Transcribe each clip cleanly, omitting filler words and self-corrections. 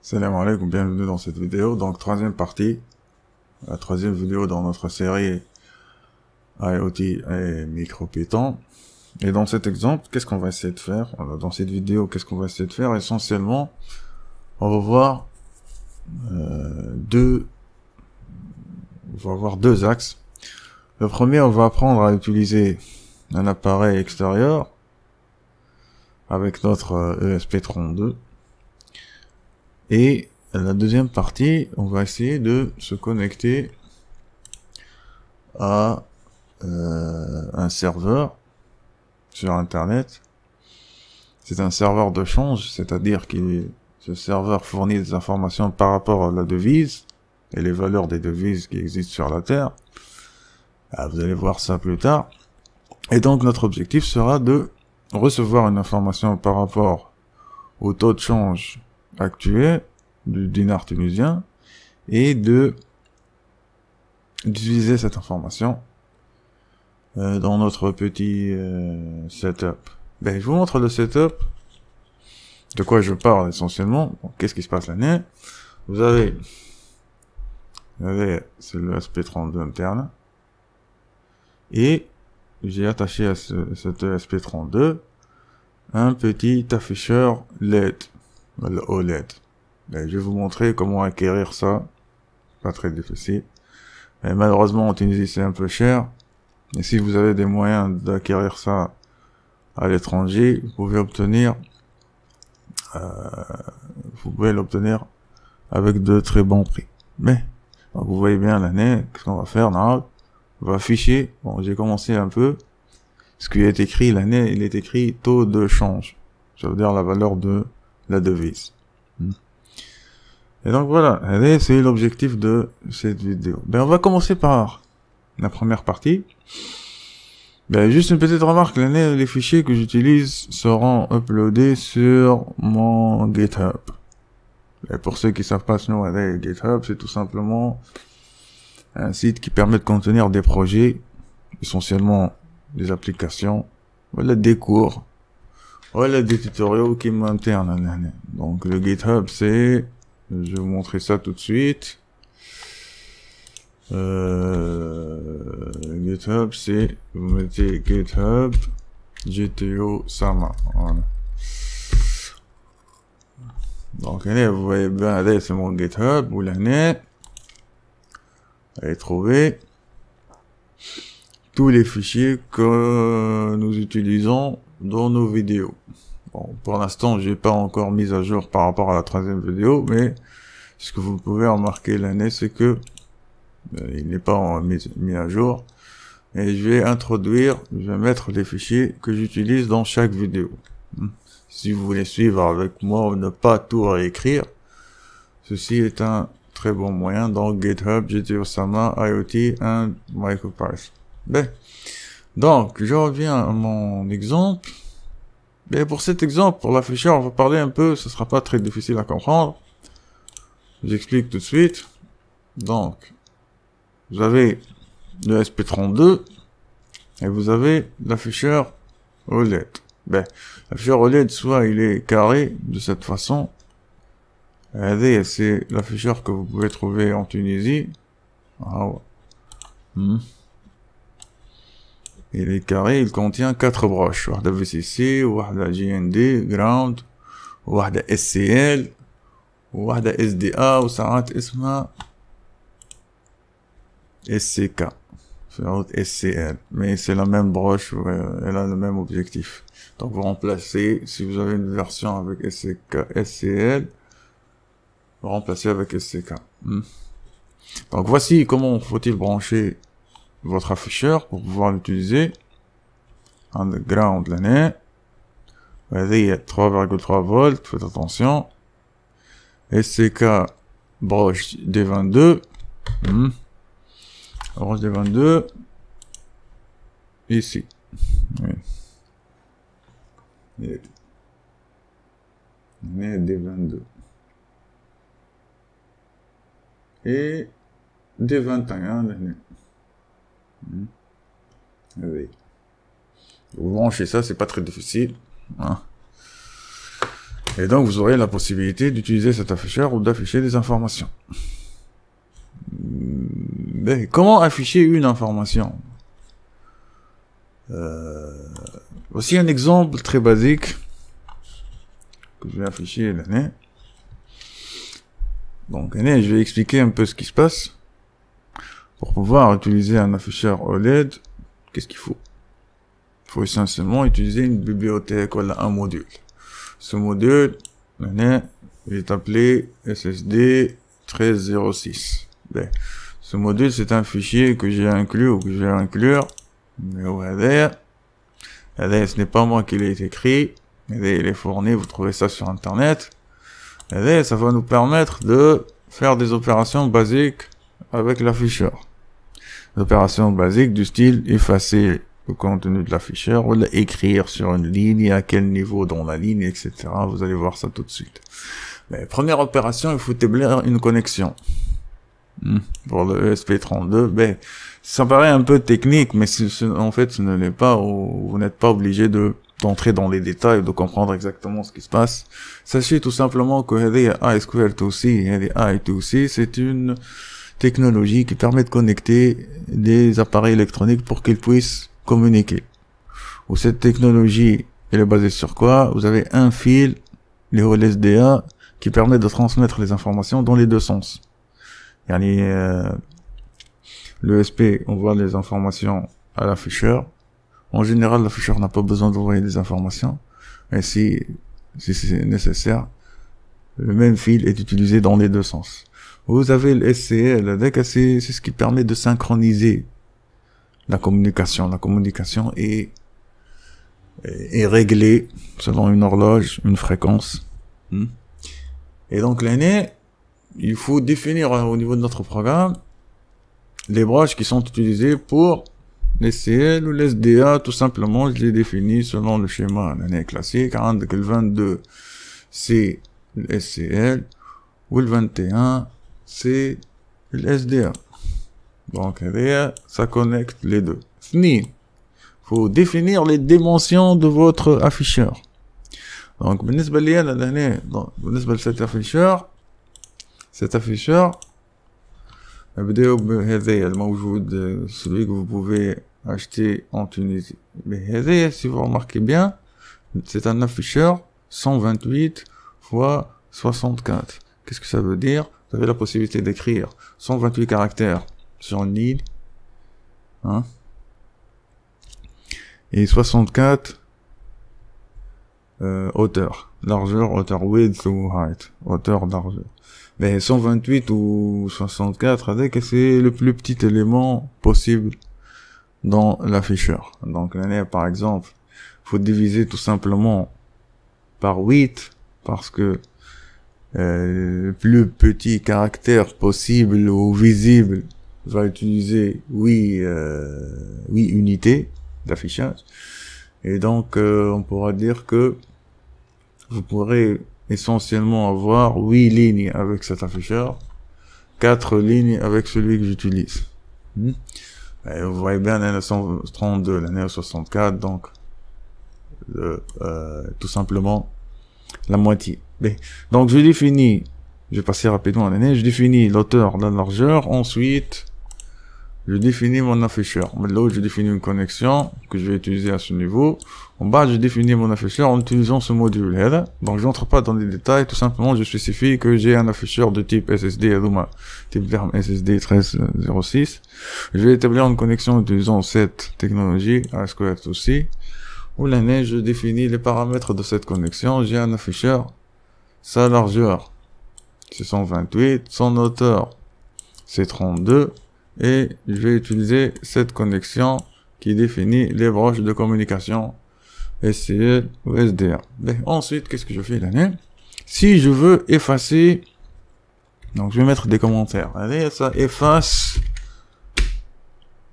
Salam alaikum, bienvenue dans cette vidéo. Donc, troisième partie, la troisième vidéo dans notre série IoT et MicroPython. Et dans cet exemple, qu'est-ce qu'on va essayer de faire? Dans cette vidéo, qu'est-ce qu'on va essayer de faire? Essentiellement, on va voir deux axes. Le premier, on va apprendre à utiliser un appareil extérieur avec notre ESP32. Et la deuxième partie, on va essayer de se connecter à un serveur sur Internet. C'est un serveur de change, c'est-à-dire que ce serveur fournit des informations par rapport à la devise et les valeurs des devises qui existent sur la Terre. Vous allez voir ça plus tard. Et donc notre objectif sera de recevoir une information par rapport au taux de change actuel du dinar tunisien et d'utiliser cette information dans notre petit setup. Je vous montre le setup, de quoi je parle essentiellement. Qu'est-ce qui se passe là? Vous avez c'est le ESP32 interne, et j'ai attaché à cet ESP32 un petit afficheur LED, le OLED. Je vais vous montrer comment acquérir ça. Pas très difficile. Mais malheureusement, en Tunisie, c'est un peu cher. Et si vous avez des moyens d'acquérir ça à l'étranger, vous pouvez l'obtenir avec de très bons prix. Mais, donc vous voyez bien l'année, qu'est-ce qu'on va faire? On va afficher. Bon, j'ai commencé un peu. Ce qui est écrit, l'année, il est écrit taux de change. Ça veut dire la valeur de la devise. Et donc voilà, c'est l'objectif de cette vidéo. On va commencer par la première partie. Juste une petite remarque, les fichiers que j'utilise seront uploadés sur mon GitHub. Et pour ceux qui savent pas ce nom, GitHub, c'est tout simplement un site qui permet de contenir des projets, essentiellement des applications, voilà des cours, voilà des tutoriels qui m'internent. Donc le GitHub, c'est, je vais vous montrer ça tout de suite. GitHub, c'est, vous mettez GitHub, GTO Sama. Voilà. Donc, vous voyez bien, c'est mon GitHub, où l'année, allez trouver tous les fichiers que nous utilisons dans nos vidéos. Bon, pour l'instant, j'ai pas encore mis à jour par rapport à la troisième vidéo, mais ce que vous pouvez remarquer l'année, c'est que il n'est pas mis à jour. Et je vais mettre les fichiers que j'utilise dans chaque vidéo. Si vous voulez suivre avec moi ou ne pas tout réécrire, ceci est un très bon moyen dans GitHub, GTO Sama, IoT and MicroPython. Donc, je reviens à mon exemple. Pour cet exemple, pour l'afficheur, on va parler un peu, ce sera pas très difficile à comprendre. J'explique tout de suite. Donc, vous avez le SP32 et vous avez l'afficheur OLED. L'afficheur OLED, soit il est carré de cette façon. C'est l'afficheur que vous pouvez trouver en Tunisie. Il est carré, il contient 4 broches. Wahda VCC, wahda GND, ground, wahda SCL, wahda SDA, ou ساعات اسمها SCK. SCL. Mais c'est la même broche, elle a le même objectif. Donc vous remplacez, si vous avez une version avec SCL, vous remplacez avec SCK. Donc voici comment faut-il brancher votre afficheur pour pouvoir l'utiliser. Underground l'année. Vas-y, 3,3 volts, faites attention. SCK broche D22. Broche D22. Ici. D22. Et D21 l'année. Oui. Vous branchez ça, c'est pas très difficile. Et donc, vous aurez la possibilité d'utiliser cet afficheur ou d'afficher des informations. Mais comment afficher une information? Voici un exemple très basique que je vais afficher l'année. Donc, je vais expliquer un peu ce qui se passe. Pour pouvoir utiliser un afficheur OLED, qu'est-ce qu'il faut? Il faut essentiellement utiliser une bibliothèque ou un module. Ce module, il est appelé SSD 1306. Ben, ce module, c'est un fichier que j'ai inclus ou que je vais inclure. Mais ce n'est pas moi qui l'ai écrit. Il est fourni, vous trouvez ça sur Internet. Ça va nous permettre de faire des opérations basiques avec l'afficheur. Des opérations basiques du style effacer le contenu de l'afficheur ou écrire sur une ligne, à quel niveau dans la ligne, etc. Vous allez voir ça tout de suite. Mais première opération, il faut établir une connexion. Pour le ESP32, ben, ça paraît un peu technique, mais en fait, ce ne l'est pas, ou vous n'êtes pas obligé d'entrer dans les détails, de comprendre exactement ce qui se passe. Sachez tout simplement que I2C, c'est une technologie qui permet de connecter des appareils électroniques pour qu'ils puissent communiquer. Ou cette technologie, elle est basée sur quoi? Vous avez un fil, les LSDA, qui permet de transmettre les informations dans les deux sens. L'ESP envoie les informations à l'afficheur. En général, l'afficheur n'a pas besoin d'envoyer des informations. Et si c'est nécessaire, le même fil est utilisé dans les deux sens. Vous avez le SCL, c'est ce qui permet de synchroniser la communication. La communication est réglée selon une horloge, une fréquence. Et donc l'année, il faut définir au niveau de notre programme les broches qui sont utilisées pour les SCL ou les SDA. Tout simplement, je les définis selon le schéma l'année classique. Le 22, c'est le SCL, ou le 21, c'est le SDA. Donc, ça connecte les deux. Il faut définir les dimensions de votre afficheur. Donc, cet afficheur, celui que vous pouvez acheter en Tunisie. Mais si vous remarquez bien, c'est un afficheur 128 x 64. Qu'est-ce que ça veut dire? Vous avez la possibilité d'écrire 128 caractères sur une ligne, et 64 hauteur, largeur, hauteur, width ou height, hauteur, largeur. Mais 128 ou 64, c'est le plus petit élément possible dans l'afficheur. Donc, par exemple, faut diviser tout simplement par 8, parce que le plus petit caractère possible ou visible va utiliser 8 unités d'affichage. Et donc, on pourra dire que vous pourrez essentiellement avoir 8 lignes avec cet afficheur, 4 lignes avec celui que j'utilise. Et vous voyez bien l'année 132, l'année 64, donc tout simplement la moitié. Donc je vais passer rapidement à l'année, je définis l'auteur, la largeur, ensuite je définis mon afficheur. Là, je définis une connexion que je vais utiliser à ce niveau. En bas, je définis mon afficheur en utilisant ce module. Donc, je n'entre pas dans les détails. Tout simplement, je spécifie que j'ai un afficheur de type SSD, type terme SSD 1306. Je vais établir une connexion en utilisant cette technologie, I2C, où l'année, je définis les paramètres de cette connexion. J'ai un afficheur, sa largeur, c'est 128, son hauteur, c'est 32, et je vais utiliser cette connexion qui définit les broches de communication SCL ou SDA. Ensuite, qu'est-ce que je fais l'année? Si je veux effacer, donc je vais mettre des commentaires. Allez, ça efface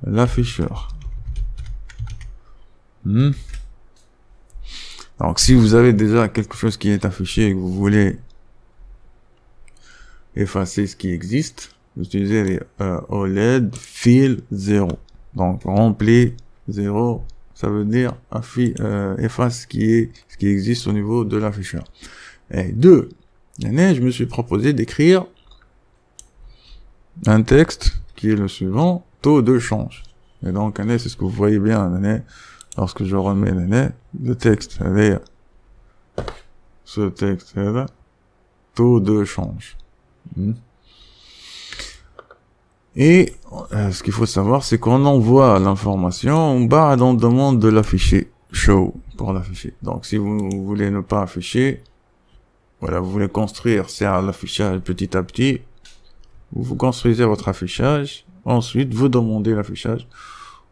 l'afficheur. Donc si vous avez déjà quelque chose qui est affiché et que vous voulez effacer ce qui existe, vous utilisez les OLED fill 0. Donc rempli 0, ça veut dire efface ce qui existe au niveau de l'afficheur. Et 2, je me suis proposé d'écrire un texte qui est le suivant, taux de change. Et donc, c'est ce que vous voyez bien, lorsque je remets le texte, ce texte là, taux de change. Et ce qu'il faut savoir, c'est qu'on envoie l'information, on demande de l'afficher, show, pour l'afficher. Donc, si vous voulez ne pas afficher, voilà, vous voulez construire, c'est à l'affichage petit à petit, vous construisez votre affichage, ensuite vous demandez l'affichage,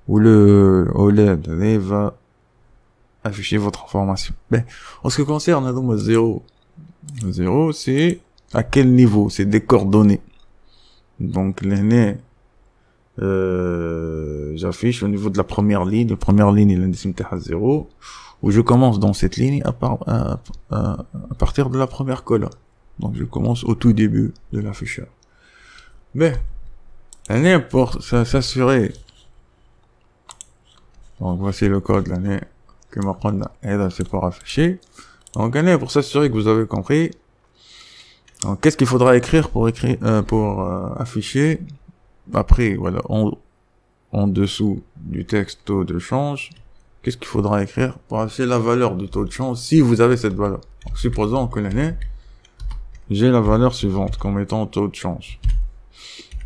où le OLED va afficher votre information. Mais en ce qui concerne donc 0, c'est à quel niveau? C'est des coordonnées. Donc j'affiche au niveau de la première ligne. La première ligne, il est à 0, où je commence dans cette ligne à partir de la première colonne. Donc je commence au tout début de l'affichage. Mais pour s'assurer. Donc voici le code que c'est pour afficher. Donc pour s'assurer que vous avez compris. Donc qu'est-ce qu'il faudra écrire pour afficher après, voilà, en dessous du texte taux de change, qu'est-ce qu'il faudra écrire pour afficher la valeur du taux de change si vous avez cette valeur. Donc, supposons que j'ai la valeur suivante comme étant taux de change.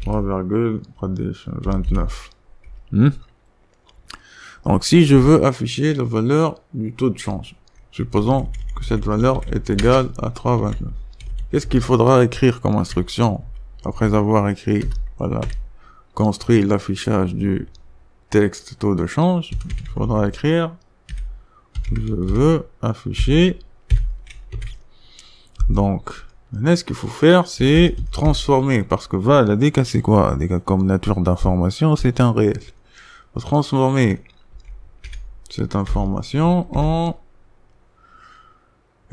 3,29. Donc si je veux afficher la valeur du taux de change, supposons que cette valeur est égale à 3,29. Qu'est-ce qu'il faudra écrire comme instruction après avoir écrit, voilà, construit l'affichage du texte taux de change? Il faudra écrire je veux afficher. Donc ce qu'il faut faire, c'est transformer, parce que la DK c'est quoi? DK comme nature d'information, c'est un réel. Il faut transformer cette information en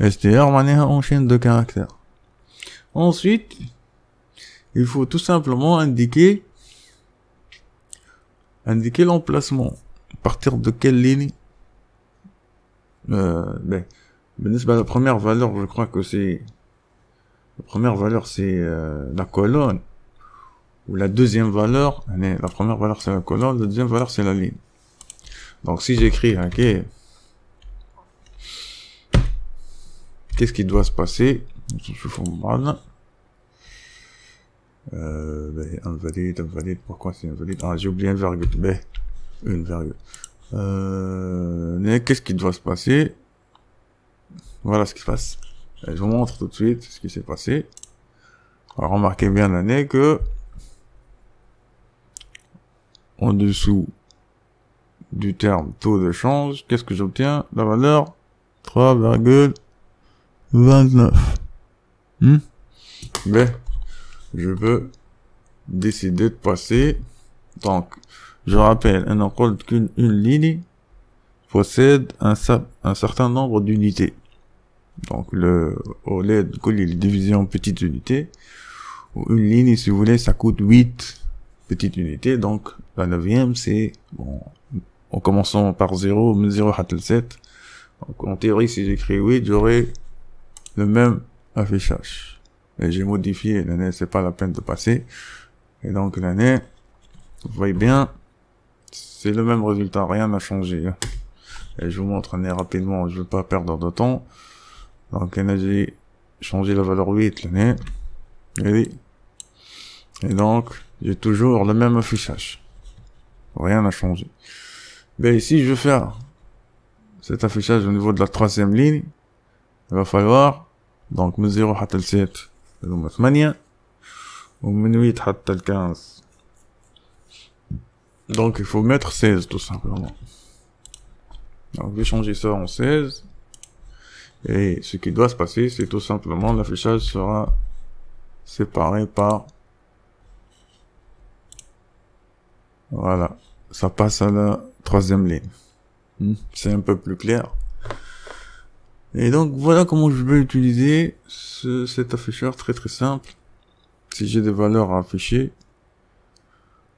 str en chaîne de caractères. Ensuite, il faut tout simplement indiquer l'emplacement. À partir de quelle ligne? La première valeur, je crois que c'est la colonne. Ou la deuxième valeur, la première valeur c'est la colonne, la deuxième valeur c'est la ligne. Donc si j'écris, qu'est-ce qui doit se passer? Invalide, pourquoi c'est invalide? J'ai oublié une virgule, une virgule. Qu'est-ce qui doit se passer? Voilà ce qui se passe. Je vous montre tout de suite ce qui s'est passé. Alors, remarquez bien que en dessous du terme taux de change, qu'est-ce que j'obtiens? La valeur 3,29. Je peux décider de passer. Donc, je rappelle, qu'une ligne possède un certain nombre d'unités. Donc, le OLED, il est divisé en petites unités. Une ligne, si vous voulez, ça coûte 8 petites unités. Donc, la 9e, c'est, en commençant par 0, 0 à 7. Donc, en théorie, si j'écris 8, j'aurai le même affichage. Et j'ai modifié c'est pas la peine de passer. Et donc, vous voyez bien, c'est le même résultat, rien n'a changé. Et je vous montre rapidement, je veux pas perdre de temps. Donc, j'ai changé la valeur 8, et donc, j'ai toujours le même affichage. Rien n'a changé. Ici, je vais faire cet affichage au niveau de la 3e ligne. Il va falloir, donc, من 0 حتى ل 7, هذوما 8, ومن 8 حتى ل 15. Donc, il faut mettre 16, tout simplement. Donc, je vais changer ça en 16. Et ce qui doit se passer, c'est tout simplement, l'affichage sera séparé par, voilà, ça passe à la 3e ligne. C'est un peu plus clair. Et donc, voilà comment je vais utiliser cet afficheur très très simple. Si j'ai des valeurs à afficher,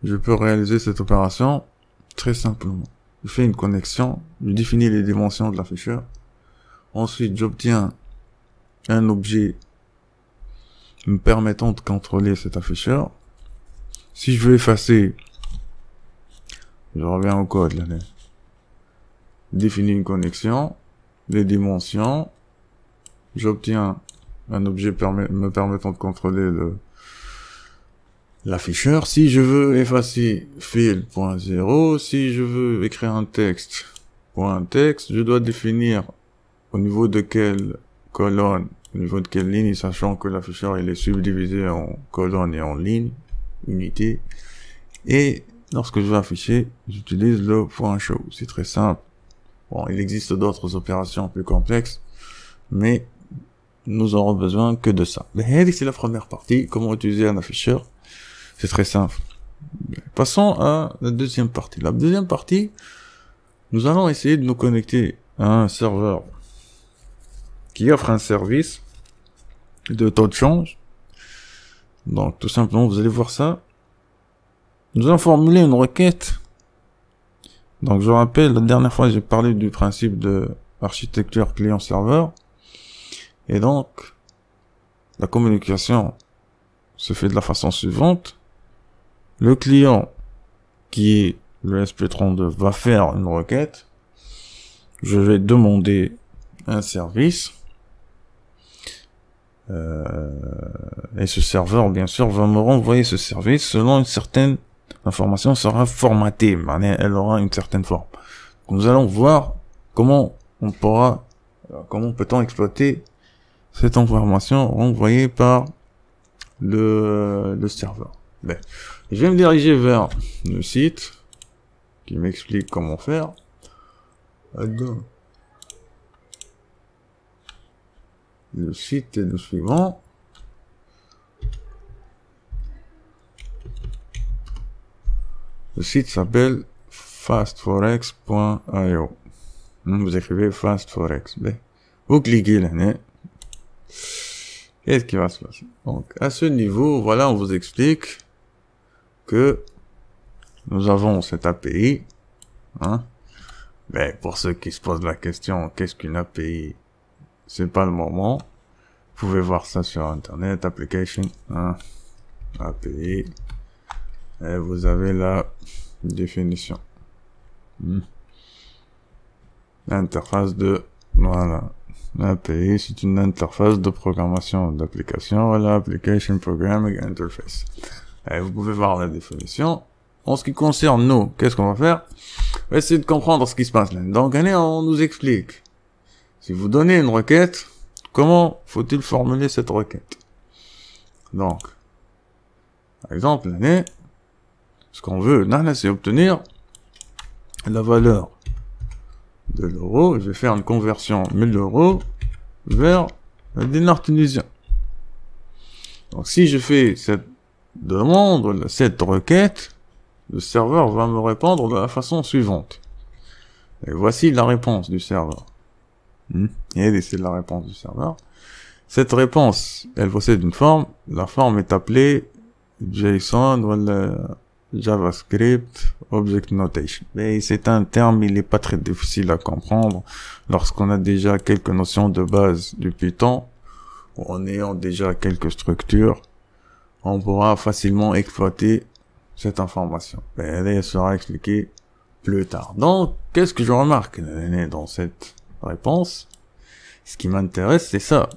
je peux réaliser cette opération très simplement. Je fais une connexion, je définis les dimensions de l'afficheur. Ensuite, j'obtiens un objet me permettant de contrôler cet afficheur. Si je veux effacer, je reviens au code là. Définis une connexion, les dimensions, j'obtiens un objet me permettant de contrôler l'afficheur. Si je veux effacer fil.0, si je veux écrire un texte, je dois définir au niveau de quelle colonne, au niveau de quelle ligne, sachant que l'afficheur il est subdivisé en colonnes et en lignes, unités. Et lorsque je vais afficher, j'utilise le .show. C'est très simple. Bon, il existe d'autres opérations plus complexes, mais nous aurons besoin que de ça. Mais c'est la première partie, comment utiliser un afficheur. C'est très simple. Passons à la deuxième partie. La deuxième partie, nous allons essayer de nous connecter à un serveur qui offre un service de taux de change. Donc, tout simplement, vous allez voir ça. Nous allons formuler une requête. Donc, je rappelle, la dernière fois, j'ai parlé du principe de architecture client-serveur. Et donc, la communication se fait de la façon suivante. Le client, qui est le SP32, va faire une requête. Je vais demander un service. Et ce serveur, bien sûr, va me renvoyer ce service selon une certaine information sera formatée. Elle aura une certaine forme. Donc, nous allons voir comment peut-on exploiter cette information renvoyée par le serveur. Ben, je vais me diriger vers le site qui m'explique comment faire. Le site est le suivant. Le site s'appelle fastforex.io. Vous écrivez fastforex. Vous cliquez là. Qu'est-ce qui va se passer? Donc, à ce niveau, voilà, on vous explique que nous avons cette API. Mais pour ceux qui se posent la question, qu'est-ce qu'une API? C'est pas le moment. Vous pouvez voir ça sur Internet, application, API. Et vous avez la définition. Interface de, voilà. API, c'est une interface de programmation d'application, voilà, Application Programming Interface. Et vous pouvez voir la définition. En ce qui concerne nous, qu'est-ce qu'on va faire? On va essayer de comprendre ce qui se passe là. Donc, on nous explique. Si vous donnez une requête, comment faut-il formuler cette requête? Donc, par exemple, ce qu'on veut, là, c'est obtenir la valeur de l'euro. Je vais faire une conversion 1000 euros vers le dinar tunisien. Donc, si je fais cette demande, cette requête, le serveur va me répondre de la façon suivante. Et voici la réponse du serveur. Et c'est la réponse du serveur. Cette réponse, elle possède une forme. La forme est appelée JSON ou le JavaScript Object Notation. Mais c'est un terme, il n'est pas très difficile à comprendre lorsqu'on a déjà quelques notions de base du Python, en ayant déjà quelques structures, on pourra facilement exploiter cette information. Elle sera expliquée plus tard. Donc, qu'est-ce que je remarque dans cette réponse? Ce qui m'intéresse, c'est ça.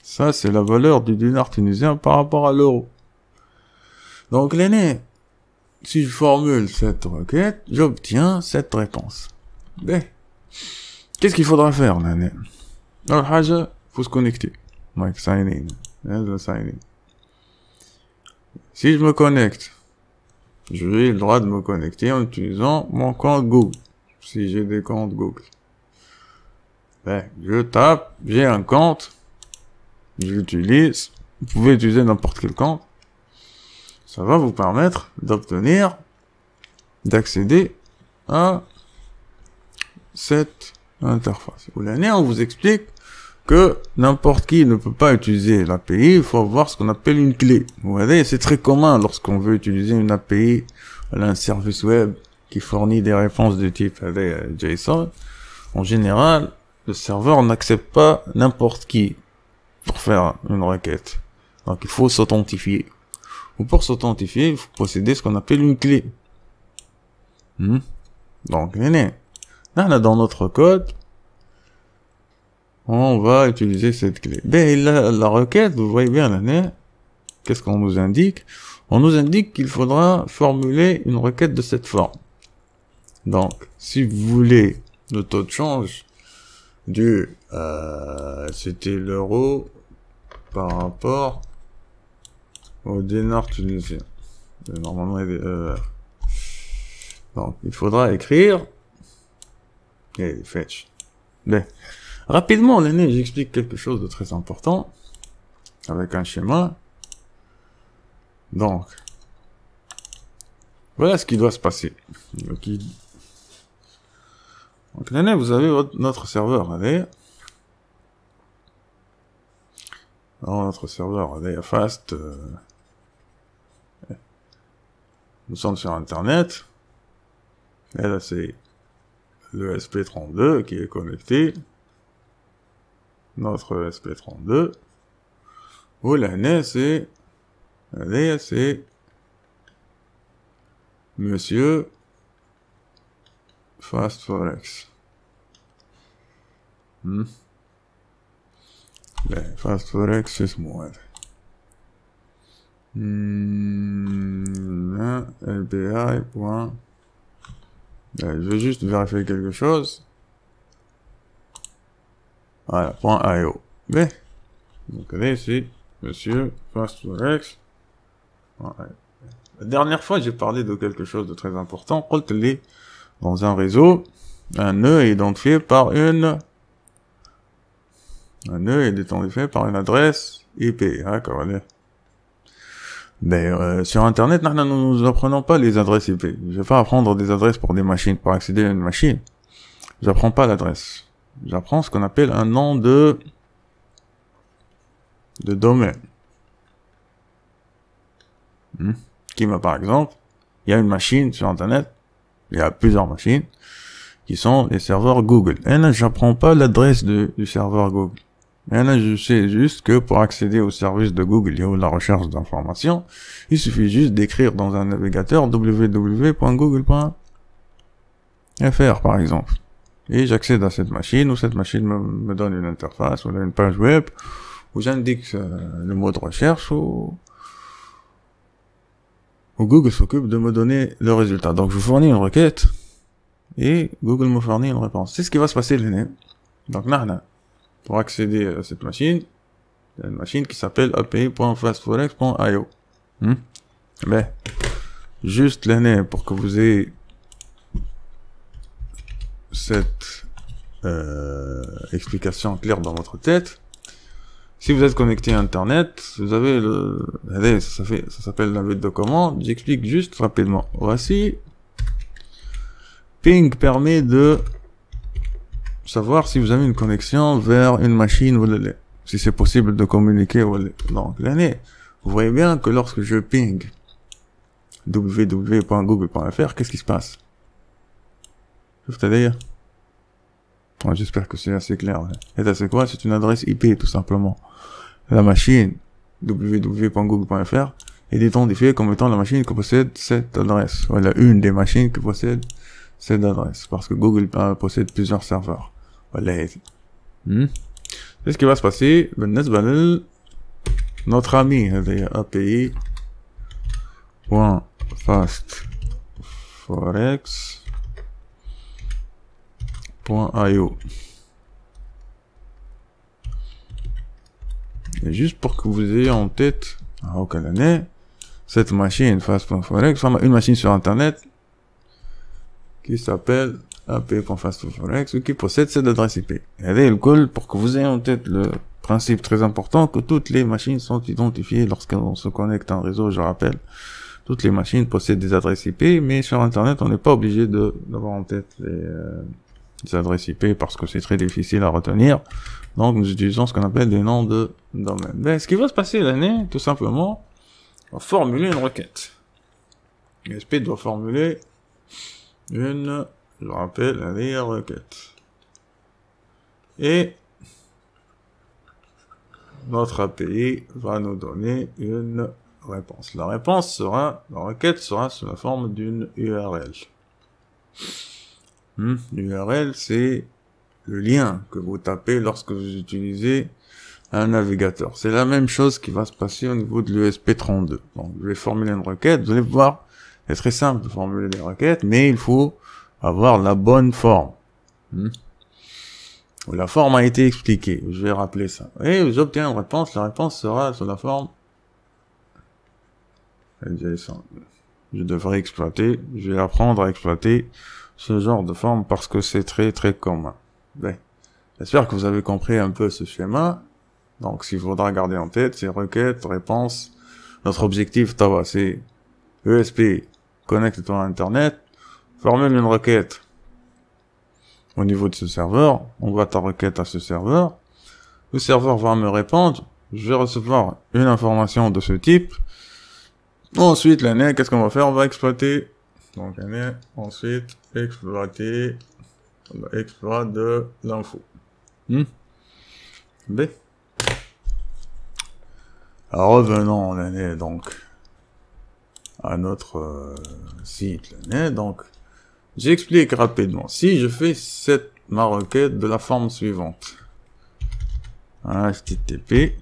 Ça, c'est la valeur du dinar tunisien par rapport à l'euro. Donc, si je formule cette requête, j'obtiens cette réponse. Qu'est-ce qu'il faudra faire, Alors, il faut se connecter. Donc, sign in. Si je me connecte, j'ai le droit de me connecter en utilisant mon compte Google. Si j'ai des comptes Google. Je tape, j'ai un compte, je l'utilise. Vous pouvez utiliser n'importe quel compte. Ça va vous permettre d'accéder à cette interface. On vous explique que n'importe qui ne peut pas utiliser l'API, il faut avoir ce qu'on appelle une clé. Vous voyez, c'est très commun lorsqu'on veut utiliser une API, un service web qui fournit des réponses de type JSON. En général, le serveur n'accepte pas n'importe qui pour faire une requête. Donc il faut s'authentifier. Ou pour s'authentifier, il faut posséder ce qu'on appelle une clé. Donc, là, dans notre code, on va utiliser cette clé. Ben, la requête, vous voyez bien, là, qu'est-ce qu'on nous indique? On nous indique qu'il faudra formuler une requête de cette forme. Donc, si vous voulez le taux de change c'était l'euro par rapport au dinar tunisien. Normalement, donc, il faudra écrire et fetch. Ben, rapidement, l'année, j'explique quelque chose de très important avec un schéma. Donc, voilà ce qui doit se passer. Donc, l'année, vous avez notre serveur, allez. Alors, notre serveur, allez, fast. Nous sommes sur Internet. Et là, c'est le SP32 qui est connecté. Notre SP32. Où l'année, c'est... Allez, c'est... Monsieur... Fast Forex. Fast Forex, c'est moi. LBI. Je vais juste vérifier quelque chose. Voilà, .io. B. Donc, allez, ici, monsieur Fast Forex. La dernière fois, j'ai parlé de quelque chose de très important. Dans un réseau, un nœud est identifié par une adresse IP. D'accord, allez. Mais sur Internet, nous apprenons pas les adresses IP. Je vais pas apprendre des adresses pour des machines, pour accéder à une machine. J'apprends pas l'adresse. J'apprends ce qu'on appelle un nom de domaine. Par exemple, il y a une machine sur Internet. Il y a plusieurs machines qui sont les serveurs Google. Et là, j'apprends pas l'adresse du serveur Google. Et là, je sais juste que pour accéder au service de Google et à la recherche d'informations, il suffit juste d'écrire dans un navigateur www.google.fr par exemple. Et j'accède à cette machine, ou cette machine me donne une interface, ou une page web, où j'indique le mot de recherche, ou Google s'occupe de me donner le résultat. Donc, je fournis une requête, et Google me fournit une réponse. C'est ce qui va se passer, l'année. Donc, pour accéder à cette machine, il y a une machine qui s'appelle api.fastforex.io. Ben, juste l'année, pour que vous ayez cette explication claire dans votre tête. Si vous êtes connecté à Internet, vous avez allez, ça s'appelle la navette de commande. J'explique juste rapidement. Voici. Ping permet de savoir si vous avez une connexion vers une machine ou si c'est possible de communiquer ou donc l'année. Vous voyez bien que lorsque je ping www.google.fr, qu'est-ce qui se passe? J'espère que c'est assez clair. Et là, c'est quoi? C'est une adresse IP, tout simplement. La machine www.google.fr est identifiée comme étant la machine qui possède cette adresse. Voilà, une des machines qui possède cette adresse. Parce que Google possède plusieurs serveurs. Voilà. C'est ce qui va se passer. Notre ami, API.fastforex.io. Et juste pour que vous ayez en tête, cette machine Fast.forex, une machine sur Internet qui s'appelle api.fastforex ou qui possède cette adresse IP. Et le call pour que vous ayez en tête le principe très important que toutes les machines sont identifiées lorsqu'on se connecte à un réseau, je rappelle. Toutes les machines possèdent des adresses IP, mais sur Internet, on n'est pas obligé d'avoir en tête les adresses IP parce que c'est très difficile à retenir. Donc, nous utilisons ce qu'on appelle des noms de domaine. Ben, ce qui va se passer l'année, tout simplement, on va formuler une requête. l'ISP doit formuler une, je rappelle, requête. Et notre API va nous donner une réponse. La requête sera sous la forme d'une URL. L'URL, c'est le lien que vous tapez lorsque vous utilisez un navigateur. C'est la même chose qui va se passer au niveau de l'ESP32. Donc, je vais formuler une requête. Vous allez voir, c'est très simple de formuler des requêtes, mais il faut avoir la bonne forme. La forme a été expliquée. Je vais rappeler ça. Et j'obtiens une réponse. La réponse sera sous la forme JSON. Je devrais exploiter. Je vais apprendre à exploiter ce genre de forme parce que c'est très très commun. Ben, j'espère que vous avez compris un peu ce schéma. Donc, s'il faudra garder en tête, c'est requête, réponse. Notre objectif, c'est ESP, connecte-toi à Internet, formule une requête au niveau de ce serveur, envoie ta requête à ce serveur, le serveur va me répondre, je vais recevoir une information de ce type, ensuite, l'année, qu'est-ce qu'on va faire? On va exploiter, donc l'année, ensuite, exploiter, exploit de l'info. B. Alors, revenons l'année, donc, à notre site l'année, donc, j'explique rapidement. Si je fais ma requête de la forme suivante. HTTP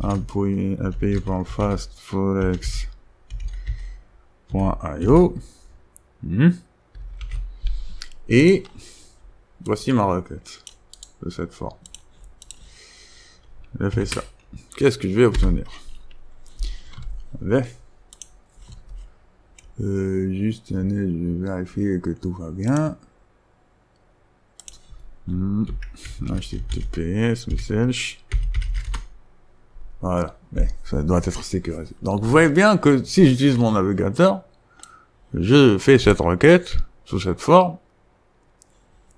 api.fastforex.io et voici ma requête de cette forme. Je fais ça. Qu'est-ce que je vais obtenir? Juste, je vais vérifier que tout va bien. HTTPS, message. Voilà. Mais ça doit être sécurisé. Donc, vous voyez bien que si j'utilise mon navigateur, je fais cette requête sous cette forme.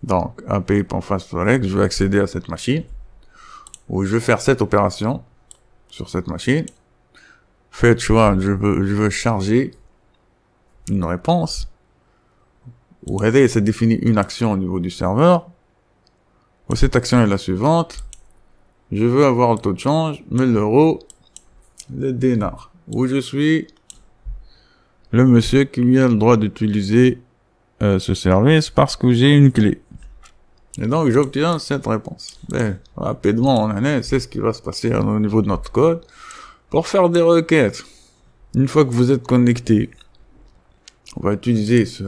Donc, api.fastforex, je vais accéder à cette machine, où je vais faire cette opération sur cette machine. Faites choix, je veux charger une réponse. Ou regardez, ça définit une action au niveau du serveur. Ou cette action est la suivante. Je veux avoir le taux de change, 1000 €, le dinar. Où je suis le monsieur qui a le droit d'utiliser ce service parce que j'ai une clé. Et donc, j'obtiens cette réponse. Mais, rapidement, c'est ce qui va se passer au niveau de notre code. Pour faire des requêtes, une fois que vous êtes connecté, on va utiliser ce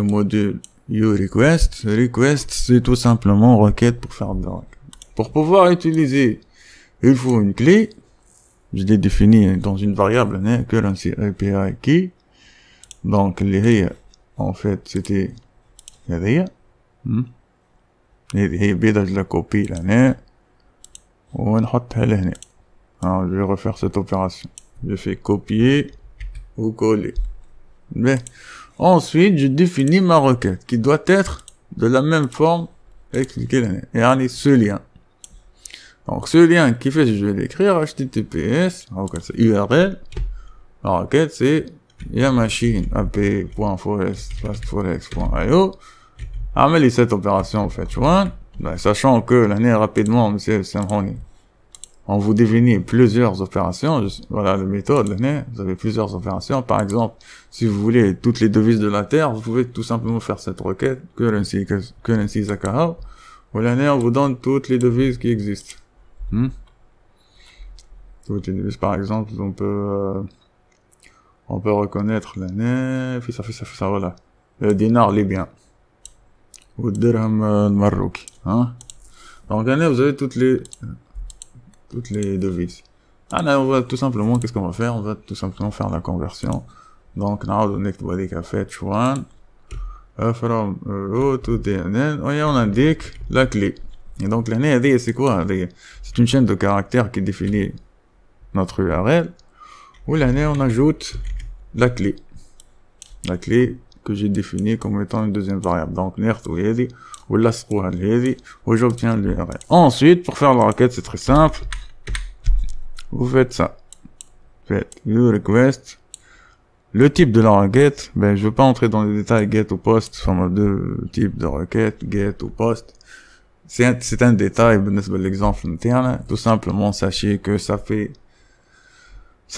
module uRequest. Request, c'est tout simplement requête pour faire des requêtes. Pour pouvoir utiliser, il faut une clé. Je l'ai définie dans une variable, currency API key. Donc, en fait, c'était هذه هي بيضة je la copie لهنا ونحطها لهنا. Alors, je vais refaire cette opération. Je fais copier ou coller. Mais ensuite, je définis ma requête qui doit être de la même forme expliquée l'année. Et allez, ce lien. Donc, ce lien qui fait, je vais l'écrire HTTPS, donc c'est URL. La requête, c'est machine api.fastforex.io. Amène cette opération, en fait, sachant que l'année rapidement, monsieur Samhoni, on vous définit plusieurs opérations. Voilà la méthode, l'année, vous avez plusieurs opérations. Par exemple, si vous voulez toutes les devises de la Terre, vous pouvez tout simplement faire cette requête, currency zakahao, où l'année, on vous donne toutes les devises qui existent. Toutes les devises, par exemple, on peut reconnaître l'année, fait ça, voilà. Le dinar libyen. Ou le dirham marocain, Donc, l'année, vous avez toutes les devises. On va tout simplement, qu'est-ce qu'on va faire? On va tout simplement faire la conversion. Donc, on a fait from euro to DNN, et on indique la clé. Et donc, l'année, c'est quoi? C'est une chaîne de caractères qui définit notre URL, où l'année, on ajoute la clé. La clé que j'ai définie comme étant une deuxième variable. Donc, ou j'obtiens l'URL. Ensuite, pour faire la requête, c'est très simple. Vous faites ça. Faites uRequest Le type de la requête, ben, je veux pas entrer dans les détails get ou post, enfin, deux types de requêtes, get ou post. C'est un détail, l'exemple interne. Tout simplement, sachez que ça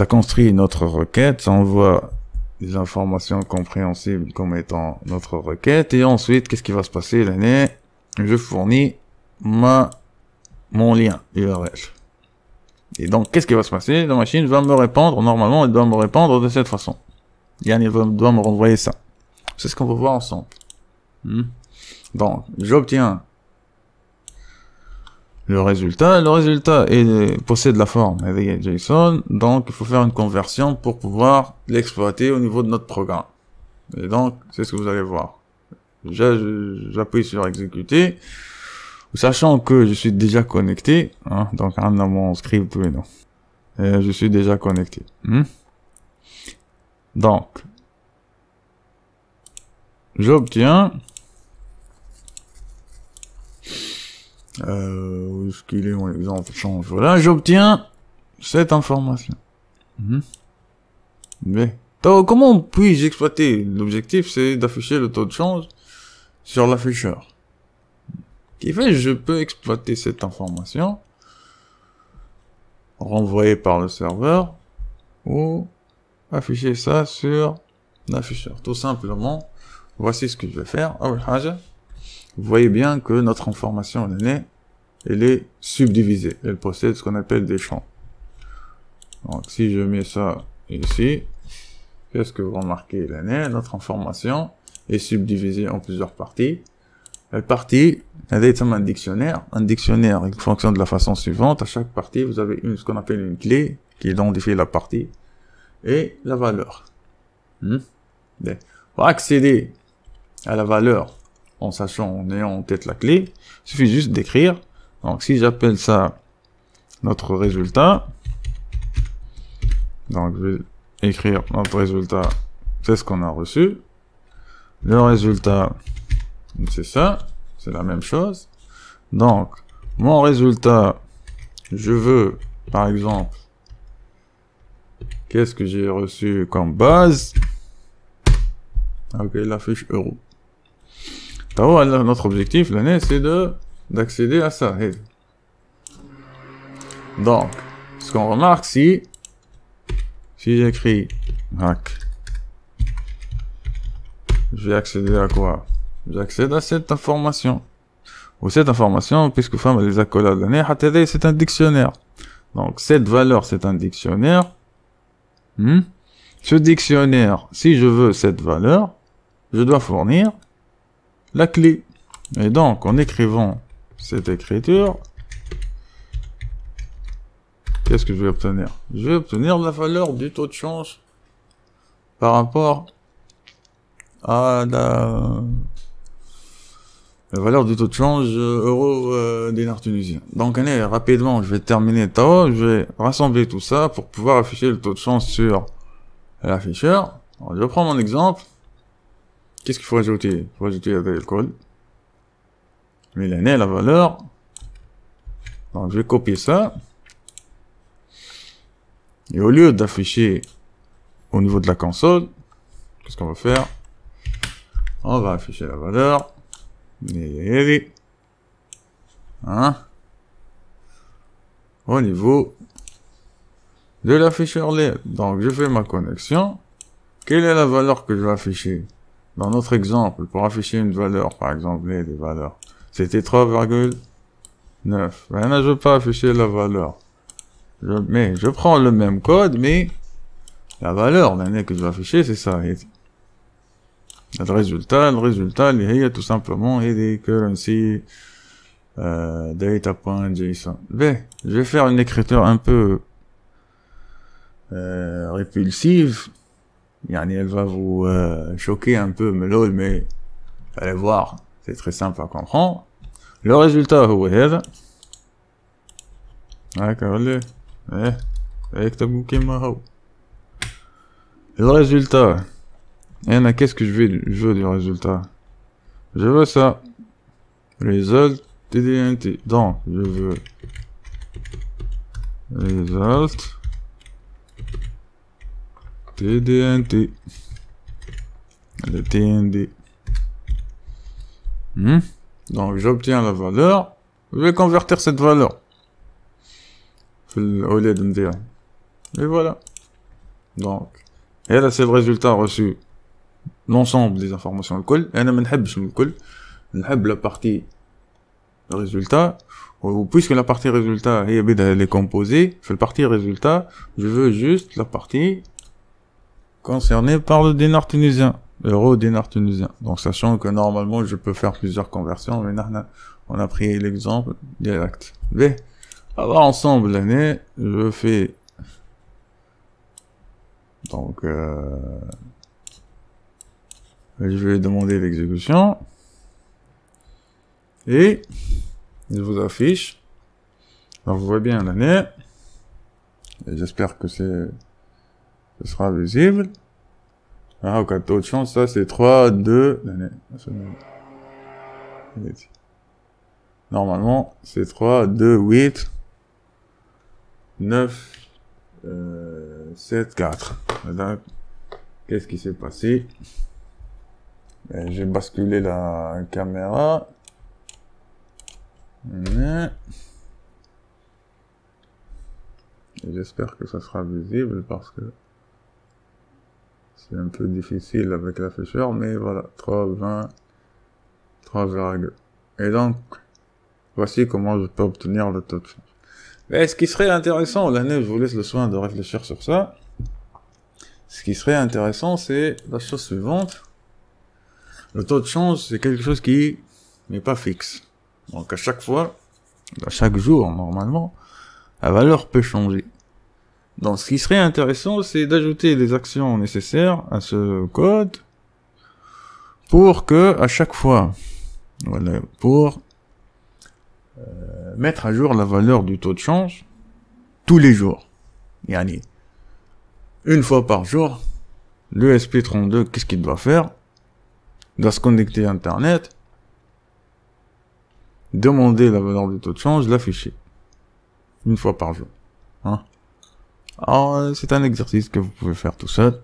construit notre requête, ça envoie des informations compréhensibles comme étant notre requête, et ensuite, qu'est-ce qui va se passer, l'année? Je fournis mon lien URL. Et donc, qu'est-ce qui va se passer? La machine va me répondre, normalement, elle doit me répondre de cette façon. Elle doit me renvoyer ça. C'est ce qu'on va voir ensemble. Donc, j'obtiens le résultat possède la forme JSON, donc il faut faire une conversion pour pouvoir l'exploiter au niveau de notre programme. Et donc, c'est ce que vous allez voir. J'appuie sur exécuter, sachant que je suis déjà connecté, hein, donc on a mon script, oui, non. Et je suis déjà connecté. Donc, j'obtiens où est-ce qu'il est mon exemple change, voilà, j'obtiens cette information. Mais donc, comment puis-je exploiter? L'objectif, c'est d'afficher le taux de change sur l'afficheur. Qui fait, je peux exploiter cette information renvoyée par le serveur ou afficher ça sur l'afficheur. Tout simplement, voici ce que je vais faire. Vous voyez bien que notre information elle est subdivisée. Elle possède ce qu'on appelle des champs. Donc, si je mets ça ici, qu'est-ce que vous remarquez? Notre information est subdivisée en plusieurs parties. La partie, c'est un dictionnaire. Un dictionnaire, il fonctionne de la façon suivante. À chaque partie, vous avez ce qu'on appelle une clé qui identifie la partie et la valeur. Pour accéder à la valeur, en sachant, en ayant en tête la clé, il suffit juste d'écrire. Donc, si j'appelle ça notre résultat, donc je vais écrire notre résultat, c'est ce qu'on a reçu. Le résultat, c'est ça, c'est la même chose. Donc, mon résultat, je veux, par exemple, qu'est-ce que j'ai reçu comme base? Ok, la fiche euro. Notre objectif, l'année, c'est d'accéder à ça. Donc, ce qu'on remarque, si j'écris hack, je vais accéder à quoi? J'accède à cette information. Ou cette information, puisque femme les accolades de l'année, c'est un dictionnaire. Donc, cette valeur, c'est un dictionnaire. Ce dictionnaire, si je veux cette valeur, je dois fournir la clé. Et donc, en écrivant cette écriture, qu'est-ce que je vais obtenir? Je vais obtenir la valeur du taux de change par rapport à la valeur du taux de change euro dinar tunisien. Donc, rapidement, je vais terminer je vais rassembler tout ça pour pouvoir afficher le taux de change sur l'afficheur. Je prends mon exemple. Qu'est-ce qu'il faut ajouter? Il faut ajouter le code. Mais l'année, la valeur. Donc, je vais copier ça. Et au lieu d'afficher au niveau de la console, qu'est-ce qu'on va faire? On va afficher la valeur. Au niveau de l'afficheur LED. Donc, je fais ma connexion. Quelle est la valeur que je vais afficher? Dans notre exemple, pour afficher une valeur, par exemple, des valeurs, c'était 3,9. Maintenant, je veux pas afficher la valeur. Je prends le même code, mais la valeur que je vais afficher, c'est ça. Le résultat, il y a tout simplement des currency data.json. Je vais faire une écriture un peu répulsive. Elle va vous choquer un peu, mais vous allez voir, c'est très simple à comprendre. Le résultat, le résultat, qu'est-ce que je veux du résultat? Je veux ça. Result TDNT. Donc, je veux result TDNT. Le TND. Donc, j'obtiens la valeur. Je vais convertir cette valeur. Au lieu de me dire. Et voilà. Donc, et là, c'est le résultat reçu. L'ensemble des informations. Le col. Et je ne veux la partie résultat. Puisque la partie résultat, elle est composée. Fait le partie résultat. Je veux juste la partie concernée par le dinar tunisien. Euro dinar tunisien. Donc, sachant que normalement, je peux faire plusieurs conversions. Mais là, on a pris l'exemple direct. Mais, alors, ensemble, l'année, je fais, donc, je vais demander l'exécution. Et, je vous affiche. Alors, vous voyez bien l'année. Et j'espère que ce sera visible. Ah, au cas de chance, ça, c'est 3, 2, l'année. Normalement, c'est 3, 2, 8, 9, 7, 4. Qu'est-ce qui s'est passé? J'ai basculé la caméra. J'espère que ça sera visible parce que c'est un peu difficile avec l'afficheur, mais voilà, 3, 20, 3, et donc, voici comment je peux obtenir le taux de change. Mais ce qui serait intéressant, l'année, je vous laisse le soin de réfléchir sur ça. Ce qui serait intéressant, c'est la chose suivante. Le taux de change, c'est quelque chose qui n'est pas fixe. Donc, à chaque fois, à chaque jour, normalement, la valeur peut changer. Donc, ce qui serait intéressant, c'est d'ajouter les actions nécessaires à ce code pour que, à chaque fois, voilà, pour mettre à jour la valeur du taux de change tous les jours. Yani, une fois par jour, le SP32, qu'est-ce qu'il doit faire? Il doit se connecter à Internet, demander la valeur du taux de change, l'afficher. Une fois par jour. Alors, c'est un exercice que vous pouvez faire tout seul.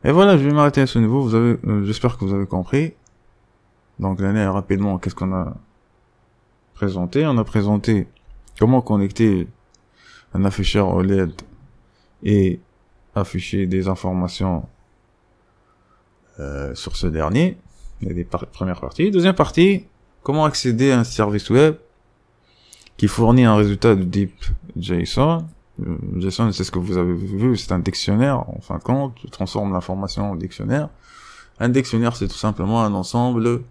Et voilà, je vais m'arrêter à ce niveau. J'espère que vous avez compris. Donc, l'année, rapidement, qu'est-ce qu'on a présenté? On a présenté comment connecter un afficheur OLED et afficher des informations sur ce dernier. Il y a des premières parties. Deuxième partie, comment accéder à un service web qui fournit un résultat de type JSON. JSON, c'est ce que vous avez vu, c'est un dictionnaire, en fin de compte, je transforme l'information en dictionnaire. Un dictionnaire, c'est tout simplement un ensemble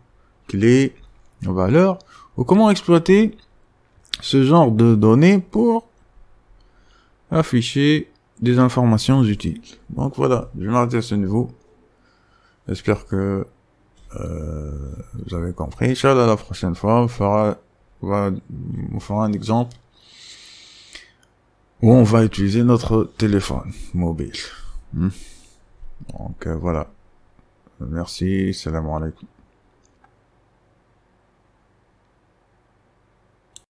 clés, valeurs, ou comment exploiter ce genre de données pour afficher des informations utiles. Donc voilà, je vais m'arrêter à ce niveau. J'espère que vous avez compris. Inch'Allah, la prochaine fois, on fera un exemple où on va utiliser notre téléphone mobile. Donc voilà. Merci, salam alaikum.